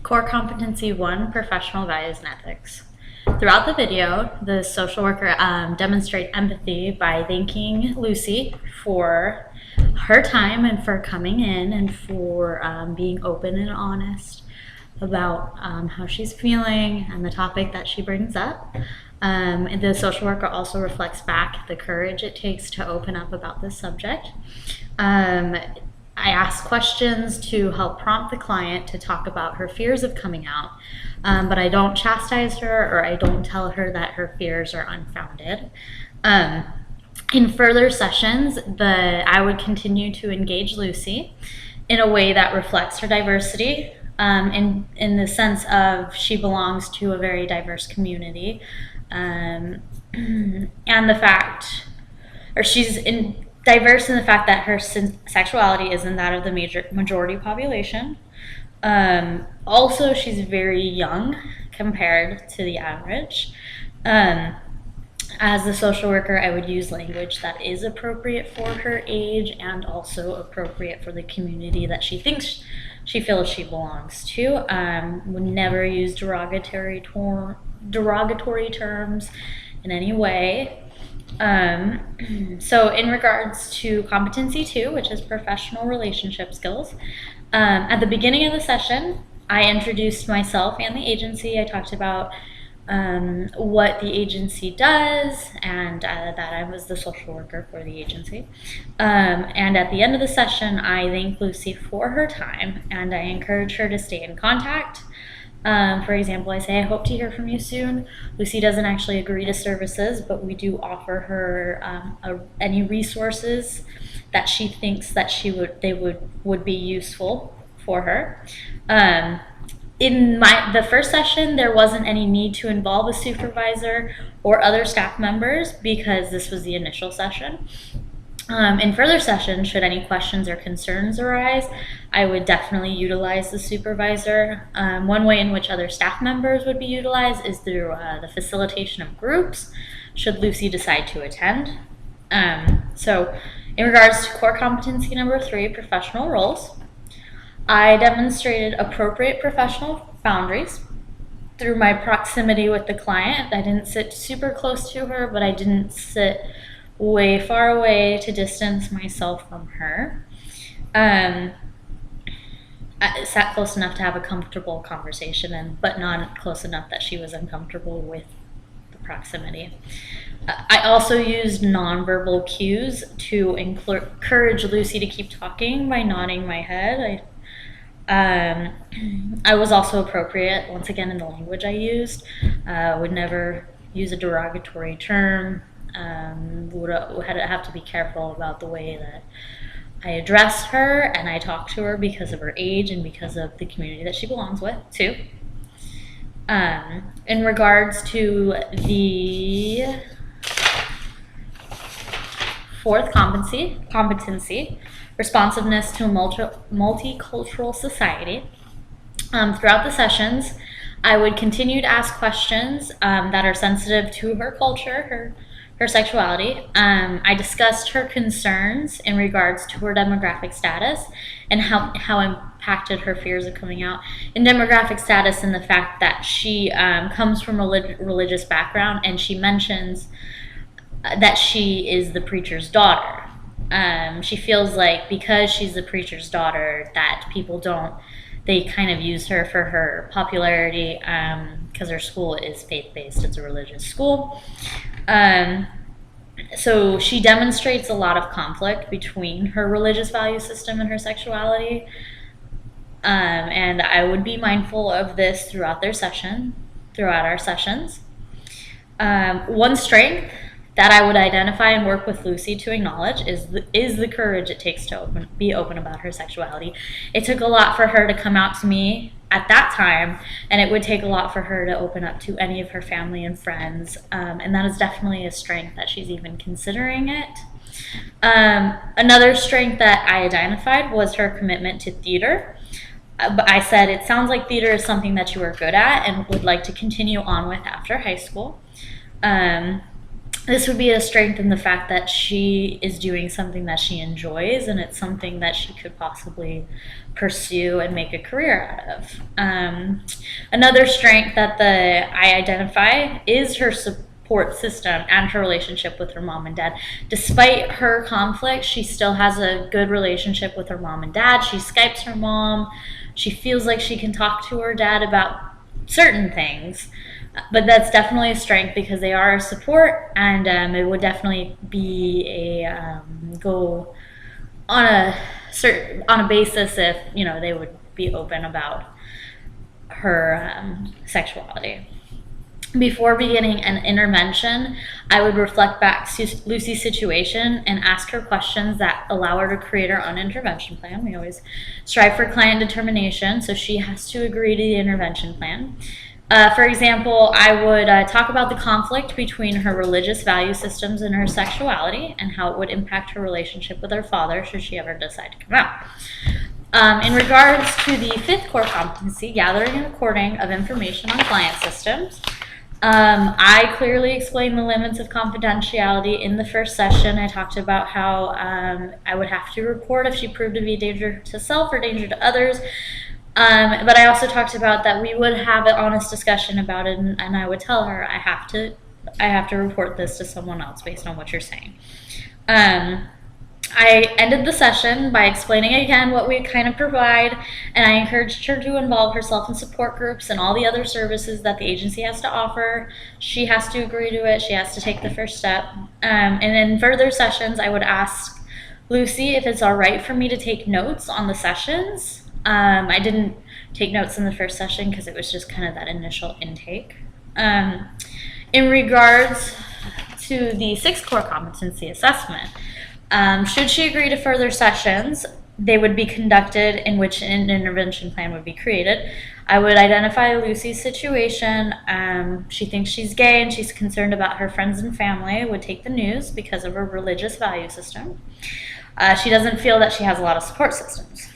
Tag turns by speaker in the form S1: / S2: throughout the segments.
S1: Core Competency 1, Professional Values and Ethics. Throughout the video, the social worker demonstrates empathy by thanking Lucy for her time and for coming in and for being open and honest about how she's feeling and the topic that she brings up. And the social worker also reflects back the courage it takes to open up about this subject. I ask questions to help prompt the client to talk about her fears of coming out, but I don't chastise her or I don't tell her that her fears are unfounded. In further sessions, I would continue to engage Lucy in a way that reflects her diversity, in the sense of she belongs to a very diverse community, and the fact, or she's diverse in the fact that her sexuality isn't that of the majority population. Also, she's very young compared to the average. As the social worker, I would use language that is appropriate for her age and also appropriate for the community that she thinks she feels she belongs to. Would never use derogatory terms in any way. So in regards to competency 2, which is professional relationship skills, at the beginning of the session, I introduced myself and the agency. I talked about what the agency does and that I was the social worker for the agency. And at the end of the session, I thank Lucy for her time and I encourage her to stay in contact. For example, I say, I hope to hear from you soon. Lucy doesn't actually agree to services, but we do offer her any resources that she thinks that they would be useful for her. In the first session, there wasn't any need to involve a supervisor or other staff members because this was the initial session. In further sessions, should any questions or concerns arise, I would definitely utilize the supervisor. One way in which other staff members would be utilized is through the facilitation of groups, should Lucy decide to attend. So in regards to core competency number 3, professional roles, I demonstrated appropriate professional boundaries through my proximity with the client. I didn't sit super close to her, but I didn't sit way far away to distance myself from her. I sat close enough to have a comfortable conversation, but not close enough that she was uncomfortable with the proximity. I also used nonverbal cues to encourage Lucy to keep talking by nodding my head. I was also appropriate, once again, in the language I used. Would never use a derogatory term. Would have to be careful about the way that I addressed her and I talked to her because of her age and because of the community that she belongs with too. In regards to the 4th competency, responsiveness to a multicultural society. Throughout the sessions, I would continue to ask questions that are sensitive to her culture, her sexuality. I discussed her concerns in regards to her demographic status and how impacted her fears of coming out. In demographic status and the fact that she comes from a religious background, and she mentions that she is the preacher's daughter. She feels like because she's the preacher's daughter that they kind of use her for her popularity because her school is faith-based. It's a religious school. So she demonstrates a lot of conflict between her religious value system and her sexuality. And I would be mindful of this throughout our sessions. One strength that I would identify and work with Lucy to acknowledge is the courage it takes to be open about her sexuality. It took a lot for her to come out to me at that time, and it would take a lot for her to open up to any of her family and friends, and that is definitely a strength that she's even considering it. Another strength that I identified was her commitment to theater. But I said, it sounds like theater is something that you are good at and would like to continue on with after high school. This would be a strength in the fact that she is doing something that she enjoys, and it's something that she could possibly pursue and make a career out of. Another strength that I identify is her support system and her relationship with her mom and dad. Despite her conflict, she still has a good relationship with her mom and dad. She Skypes her mom. She feels like she can talk to her dad about certain things. But that's definitely a strength because they are a support, and it would definitely be a go on a basis if they would be open about her sexuality. Before beginning an intervention, I would reflect back to Lucy's situation and ask her questions that allow her to create her own intervention plan. We always strive for client determination, so she has to agree to the intervention plan. For example, I would talk about the conflict between her religious value systems and her sexuality and how it would impact her relationship with her father should she ever decide to come out. In regards to the fifth core competency, gathering and recording of information on client systems, I clearly explained the limits of confidentiality in the first session. I talked about how I would have to report if she proved to be a danger to self or danger to others. But I also talked about that we would have an honest discussion about it, and I would tell her I have to report this to someone else based on what you're saying. I ended the session by explaining again what we kind of provide, and I encouraged her to involve herself in support groups and all the other services that the agency has to offer. She has to agree to it. She has to take the first step. And in further sessions, I would ask Lucy if it's all right for me to take notes on the sessions. I didn't take notes in the first session because it was just kind of that initial intake. In regards to the sixth core competency assessment, should she agree to further sessions, they would be conducted in which an intervention plan would be created. I would identify Lucy's situation. She thinks she's gay and she's concerned about her friends and family would take the news because of her religious value system. She doesn't feel that she has a lot of support systems.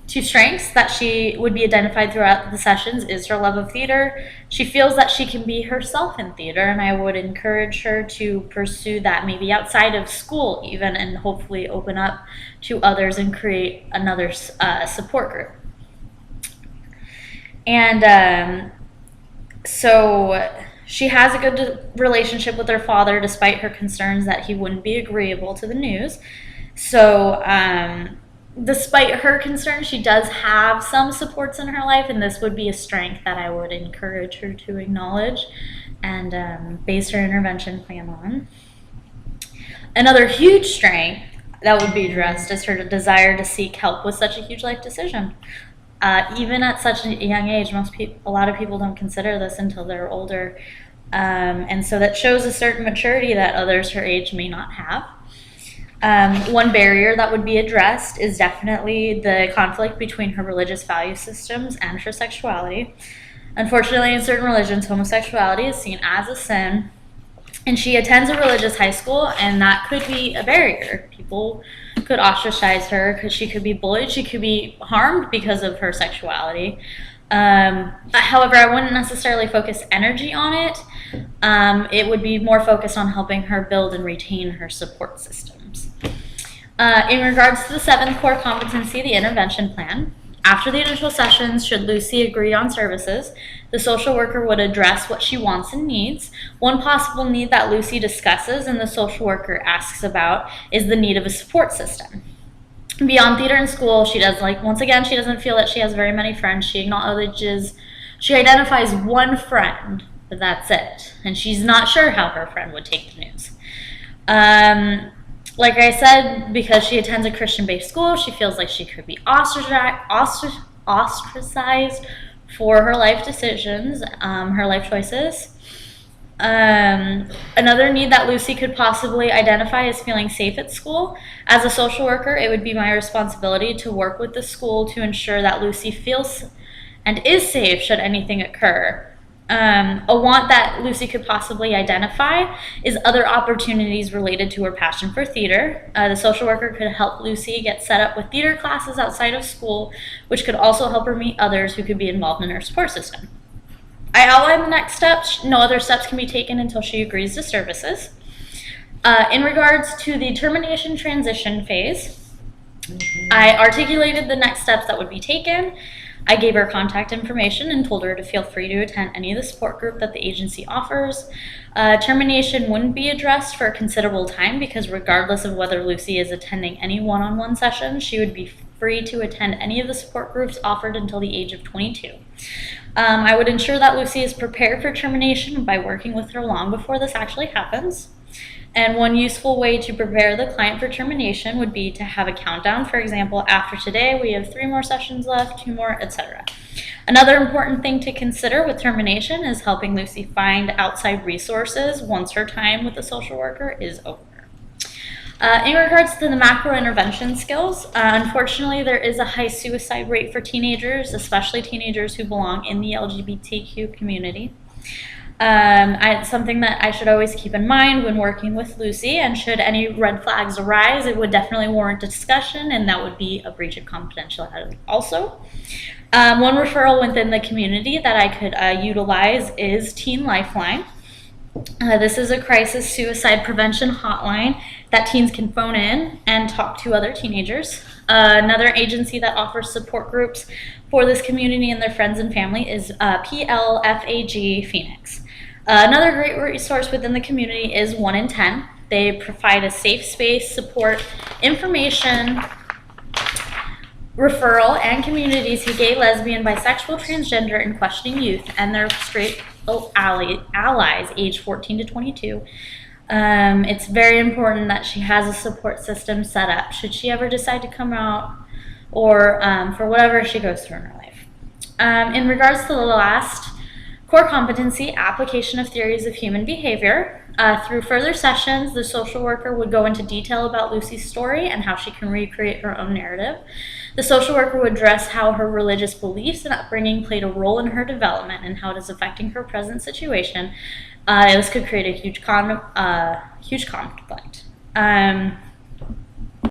S1: Two strengths that she would be identified throughout the sessions is her love of theater. She feels that she can be herself in theater, and I would encourage her to pursue that maybe outside of school even, and hopefully open up to others and create another support group. And so she has a good relationship with her father despite her concerns that he wouldn't be agreeable to the news. So despite her concerns, she does have some supports in her life, and this would be a strength that I would encourage her to acknowledge and base her intervention plan on. Another huge strength that would be addressed is her desire to seek help with such a huge life decision. Even at such a young age, a lot of people don't consider this until they're older, and so that shows a certain maturity that others her age may not have. One barrier that would be addressed is definitely the conflict between her religious value systems and her sexuality. Unfortunately, in certain religions, homosexuality is seen as a sin, and she attends a religious high school, and that could be a barrier. People could ostracize her because she could be bullied, she could be harmed because of her sexuality. However, I wouldn't necessarily focus energy on it. It would be more focused on helping her build and retain her support systems. In regards to the seventh core competency, the intervention plan, after the initial sessions, should Lucy agree on services, the social worker would address what she wants and needs. One possible need that Lucy discusses and the social worker asks about is the need of a support system. Beyond theater and school, she doesn't feel that she has very many friends. She identifies one friend, but that's it. And she's not sure how her friend would take the news. Like I said, because she attends a Christian-based school, she feels like she could be ostracized for her life decisions, her life choices. Another need that Lucy could possibly identify is feeling safe at school. As a social worker, it would be my responsibility to work with the school to ensure that Lucy feels and is safe should anything occur. A want that Lucy could possibly identify is other opportunities related to her passion for theater. The social worker could help Lucy get set up with theater classes outside of school, which could also help her meet others who could be involved in her support system. I outlined the next steps. No other steps can be taken until she agrees to services. In regards to the termination transition phase, I articulated the next steps that would be taken. I gave her contact information and told her to feel free to attend any of the support group that the agency offers. Termination wouldn't be addressed for a considerable time because regardless of whether Lucy is attending any one-on-one sessions, she would be free to attend any of the support groups offered until the age of 22. I would ensure that Lucy is prepared for termination by working with her long before this actually happens. And one useful way to prepare the client for termination would be to have a countdown. For example, after today, we have 3 more sessions left, 2 more, etc. Another important thing to consider with termination is helping Lucy find outside resources once her time with the social worker is over. In regards to the macro intervention skills, unfortunately, there is a high suicide rate for teenagers, especially teenagers who belong in the LGBTQ community. It's something that I should always keep in mind when working with Lucy, and should any red flags arise, it would definitely warrant a discussion, and that would be a breach of confidentiality also. One referral within the community that I could utilize is Teen Lifeline. This is a crisis suicide prevention hotline that teens can phone in and talk to other teenagers. Another agency that offers support groups for this community and their friends and family is PLFAG Phoenix. Another great resource within the community is 1 in 10. They provide a safe space, support, information, referral, and communities to gay, lesbian, bisexual, transgender, and questioning youth and their straight allies aged 14 to 22. It's very important that she has a support system set up should she ever decide to come out, or for whatever she goes through in her life. In regards to the last core competency, application of theories of human behavior. Through further sessions, the social worker would go into detail about Lucy's story and how she can recreate her own narrative. The social worker would address how her religious beliefs and upbringing played a role in her development and how it is affecting her present situation. This could create a huge conflict.